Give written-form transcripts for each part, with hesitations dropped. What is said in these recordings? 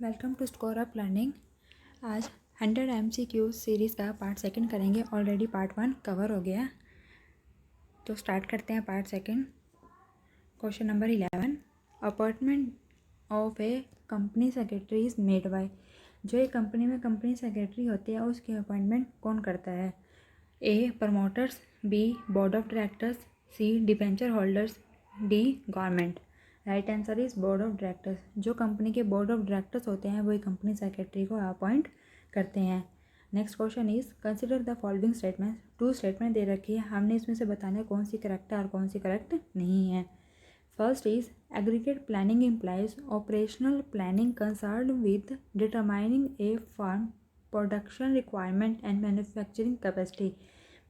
Welcome to Score Up Learning. आज 100 MCQ series का part second करेंगे। ऑलरेडी पार्ट 1 कवर हो गया, तो स्टार्ट करते हैं part second. Question number 11, appointment of a company secretary is made by. जो एक कंपनी में कंपनी सेक्रेटरी होती है उसकी अपॉइंटमेंट कौन करता है? A promoters, B board of directors, C debenture holders, D government. Right answer is board of directors. जो कंपनी के बोर्ड ऑफ डायरेक्टर्स होते हैं वही कंपनी सेक्रेटरी को अपॉइंट करते हैं। Next question is consider the following statement. 2 statement दे रखी है, हमने इसमें से बताना है कौन सी करेक्ट है और कौन सी करेक्ट नहीं है। First is aggregate planning implies operational planning concern with determining A firm production requirement and manufacturing capacity.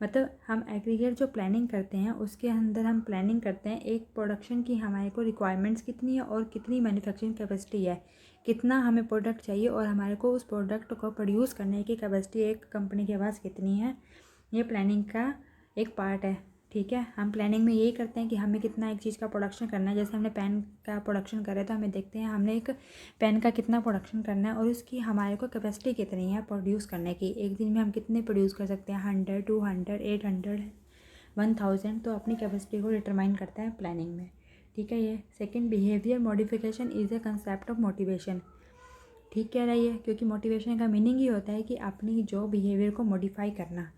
मतलब हम एग्रीगेट जो प्लानिंग करते हैं उसके अंदर हम प्लानिंग करते हैं एक प्रोडक्शन की हमारे को रिक्वायरमेंट्स कितनी है और कितनी मैन्युफैक्चरिंग कैपेसिटी है, कितना हमें प्रोडक्ट चाहिए और हमारे को उस प्रोडक्ट को प्रोड्यूस करने की कैपेसिटी एक कंपनी के पास कितनी है। ये प्लानिंग का एक पार्ट है। ठीक है, हम प्लानिंग में यही करते हैं कि हमें कितना एक चीज़ का प्रोडक्शन करना है। जैसे हमने पेन का प्रोडक्शन करे तो हमें देखते हैं हमने एक पेन का कितना प्रोडक्शन करना है और उसकी हमारे को कैपेसिटी कितनी है प्रोड्यूस करने की। एक दिन में हम कितने प्रोड्यूस कर सकते हैं, 100, 200, 800, 1000। तो अपनी कैपेसिटी को डिटरमाइन करता है प्लानिंग में। ठीक है। ये second, behaviour modification is a concept of motivation. ठीक कह रही है, क्योंकि मोटिवेशन का मीनिंग ही होता है कि अपनी जो बिहेवियर को मॉडिफाई करना।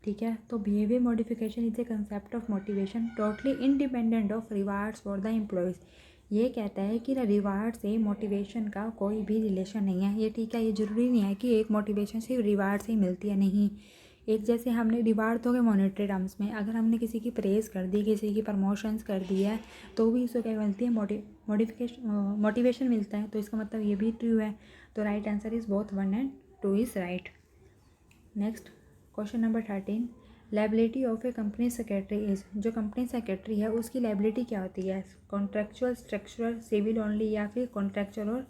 ठीक है, तो behaviour modification is a concept of motivation totally independent of rewards for the employees. ये कहता है कि रिवार्ड से मोटिवेशन का कोई भी रिलेशन नहीं है। ये ठीक है, ये ज़रूरी नहीं है कि एक मोटिवेशन सिर्फ रिवार्ड से ही मिलती है, नहीं। एक जैसे हमने रिवार्ड तो गए मॉनेटरी टर्म्स में, अगर हमने किसी की प्रेज़ कर दी, किसी की प्रमोशंस कर दी है तो भी उसको क्या मिलती है, मोटिवेशन मिलता है। तो इसका मतलब ये भी ट्रू है। तो right answer is both 1 and 2 is right. Next question number 13, liability of a company secretary is. जो कंपनी सेक्रेटरी है उसकी लायबिलिटी क्या होती है? कॉन्ट्रेक्चुअल, स्ट्रक्चरल, सिविल ओनली या फिर कॉन्ट्रेक्चुअल और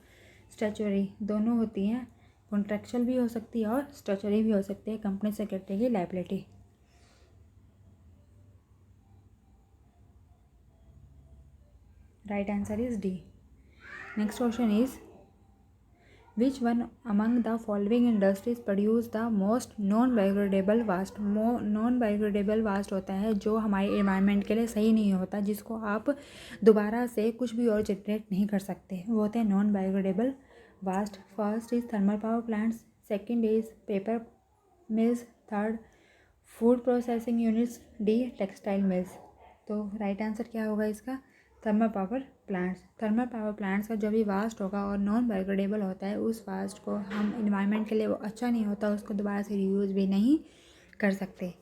स्टैचुअरी दोनों होती हैं। कॉन्ट्रेक्चुअल भी हो सकती है और स्टैचुअरी भी हो सकती है कंपनी सेक्रेटरी की liability. Right answer is D. Next question is Which one among the following industries produce the most non-biodegradable waste? non-biodegradable waste होता है जो हमारे एनवायरनमेंट के लिए सही नहीं होता, जिसको आप दोबारा से कुछ भी और जनरेट नहीं कर सकते, वो होते हैं non biodegradable vast. First is thermal power plants, second is paper mills, third food processing units, D textile mills. तो राइट आंसर क्या होगा इसका? Thermal power plants. Thermal power plants का जो भी वास्ट होगा और नॉन बायोडिग्रेडेबल होता है उस वास्ट को हम इन्वायरमेंट के लिए वो अच्छा नहीं होता, उसको दोबारा से रीयूज़ भी नहीं कर सकते।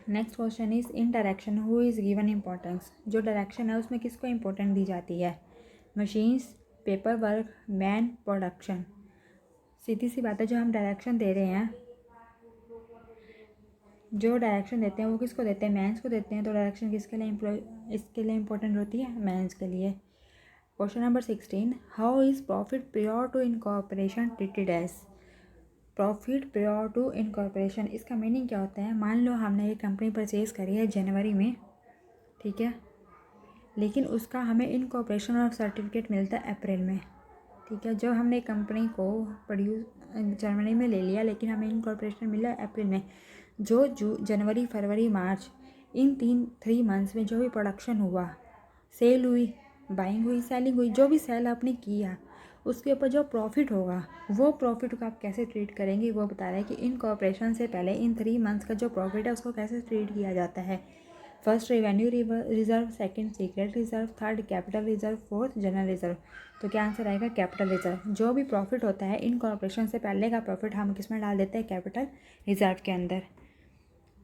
Next question is in direction who is given importance. जो डायरेक्शन है उसमें किसको इम्पोर्टेंट दी जाती है? Machines, paper work, man, production. सीधी सी बात है, जो हम डायरेक्शन दे रहे हैं, जो डायरेक्शन देते हैं वो किसको देते हैं? मैंस को देते हैं। तो डायरेक्शन किसके लिए इसके लिए इम्पोर्टेंट होती है? मैंस के लिए। Question number 16, how is profit prior to incorporation treated as. Profit prior to incorporation, इसका मीनिंग क्या होता है? मान लो हमने एक कंपनी परचेज़ करी है जनवरी में, ठीक है, लेकिन उसका हमें इनकॉर्पोरेशन और सर्टिफिकेट मिलता है अप्रैल में। ठीक है, जब हमने कंपनी को जनवरी में ले लिया लेकिन हमें इनकॉर्पोरेशन मिला अप्रैल में। जो जनवरी, फरवरी, मार्च, इन 3 मंथ्स में जो भी प्रोडक्शन हुआ, सेल हुई, बाइंग हुई, सेलिंग हुई, जो भी सेल आपने किया उसके ऊपर जो प्रॉफिट होगा वो प्रॉफिट को आप कैसे ट्रीट करेंगे वो बता रहा है कि इनकॉर्पोरेशन से पहले इन 3 मंथ्स का जो प्रॉफिट है उसको कैसे ट्रीट किया जाता है। First revenue reserve, second secret reserve, third capital reserve, fourth general reserve. तो क्या आंसर आएगा? Capital reserve. जो भी प्रॉफिट होता है इनकॉर्पोरेशन से पहले का प्रॉफिट हम किस में डाल देते हैं? कैपिटल रिजर्व के अंदर।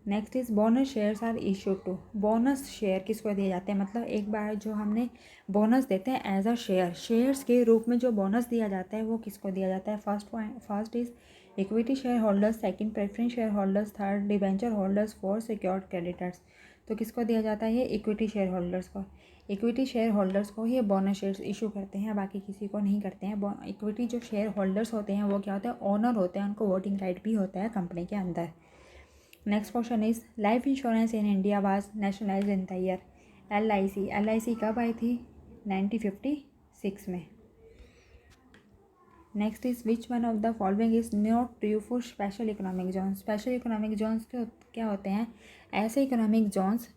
Next is bonus shares are issued to. Bonus share किसको दिए जाते हैं? मतलब एक बार जो हमने बोनस देते हैं एज अ शेयर, शेयर्स के रूप में जो बोनस दिया जाता है वो किसको दिया जाता है? First is equity share holders, second preference share holders, third debenture holders, fourth secured creditors. तो किसको दिया जाता है? ये इक्विटी शेयर होल्डर्स को। इक्विटी शेयर होल्डर्स को ये बोनस शेयर्स इशू करते हैं, बाकी किसी को नहीं करते हैं। इक्विटी जो शेयर होल्डर्स होते हैं वो क्या होते हैं? ओनर होते हैं, उनको वोटिंग राइट भी होता है कंपनी के अंदर। Next question is life insurance in India was nationalised in the year. LIC कब आई थी? 1956 में। Next is which one of the following is not true for special economic zones. Special economic zones क्या होते हैं? ऐसे economic zones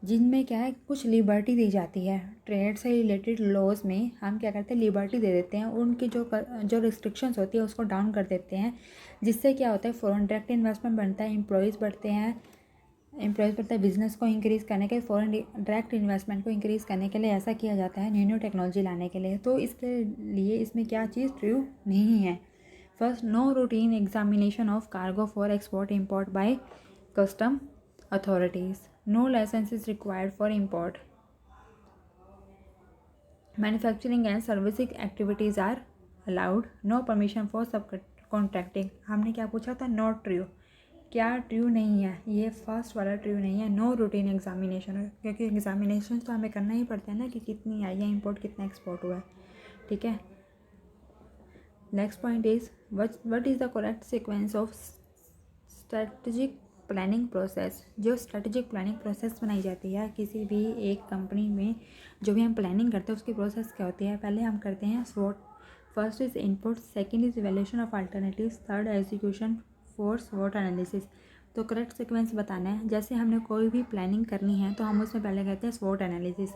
जिनमें क्या है कुछ लिबर्टी दी जाती है। ट्रेड से रिलेटेड लॉज में हम क्या करते हैं, लिबर्टी दे देते हैं, उनकी जो रिस्ट्रिक्शंस होती है उसको डाउन कर देते हैं, जिससे क्या होता है फॉरेन डायरेक्ट इन्वेस्टमेंट बनता है, एम्प्लॉयज़ बढ़ते हैं, बिजनेस को इंक्रीज़ करने के, फॉरेन डायरेक्ट इन्वेस्टमेंट को इंक्रीज़ करने के लिए ऐसा किया जाता है, न्यू टेक्नोलॉजी लाने के लिए। तो इसके लिए इसमें क्या चीज़ ट्रू नहीं है? First, no routine examination of cargo for export import by custom authorities. No license is required for import. Manufacturing and servicing activities are allowed. No permission for subcontracting. हमने क्या पूछा था? Not true. क्या true नहीं है? ये first वाला true नहीं है। नो रूटीन एग्जामिनेशन, क्योंकि एग्जामिनेशन तो हमें करना ही पड़ता है ना कि कितनी आई है इम्पोर्ट, कितना एक्सपोर्ट हुआ है। ठीक है। Next point is what is the correct sequence of strategic planning process. जो स्ट्रेटजिक प्लानिंग प्रोसेस बनाई जाती है किसी भी एक कंपनी में, जो भी हम प्लानिंग करते हैं उसकी प्रोसेस क्या होती है? पहले हम करते हैं स्वॉट। First is input, second is evaluation of alternatives, third execution, fourth स्वॉट एनालिसिस। तो करेक्ट सीक्वेंस बताना है। जैसे हमने कोई भी प्लानिंग करनी है तो हम उसमें पहले कहते हैं स्वॉट एनालिसिस।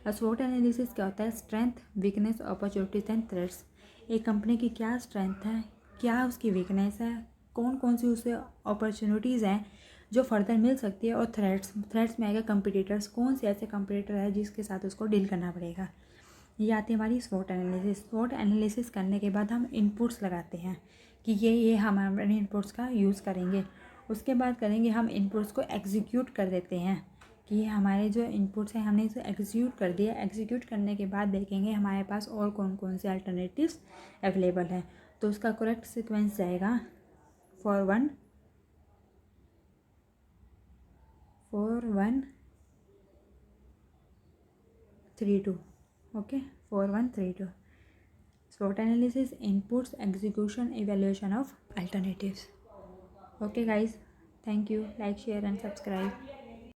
और स्वॉट एनालिसिस क्या होता है? Strength, weakness, opportunities and threats. एक कंपनी की क्या स्ट्रेंथ है, क्या उसकी वीकनेस है, कौन कौन सी उससे अपॉर्चुनिटीज़ हैं जो फर्दर मिल सकती है, और थ्रेट्स में आएगा कंपटीटर्स, कौन से ऐसे कंपटीटर है जिसके साथ उसको डील करना पड़ेगा। ये आती है हमारी स्वॉट एनालिसिस। स्वॉट एनालिसिस करने के बाद हम इनपुट्स लगाते हैं कि ये हम हमारे इनपुट्स का यूज़ करेंगे। उसके बाद करेंगे हम इनपुट्स को एग्जीक्यूट कर देते हैं कि ये हमारे जो इनपुट्स हैं हमने इसे एग्जीक्यूट कर दिया। एग्जीक्यूट करने के बाद देखेंगे हमारे पास और कौन कौन से अल्टरनेटिव्स अवेलेबल हैं। तो उसका करेक्ट सीक्वेंस जाएगा 4 1 3 2। Okay, 4 1 3 2। SWOT analysis, inputs, execution, evaluation of alternatives. Okay guys, thank you. Like, share and subscribe.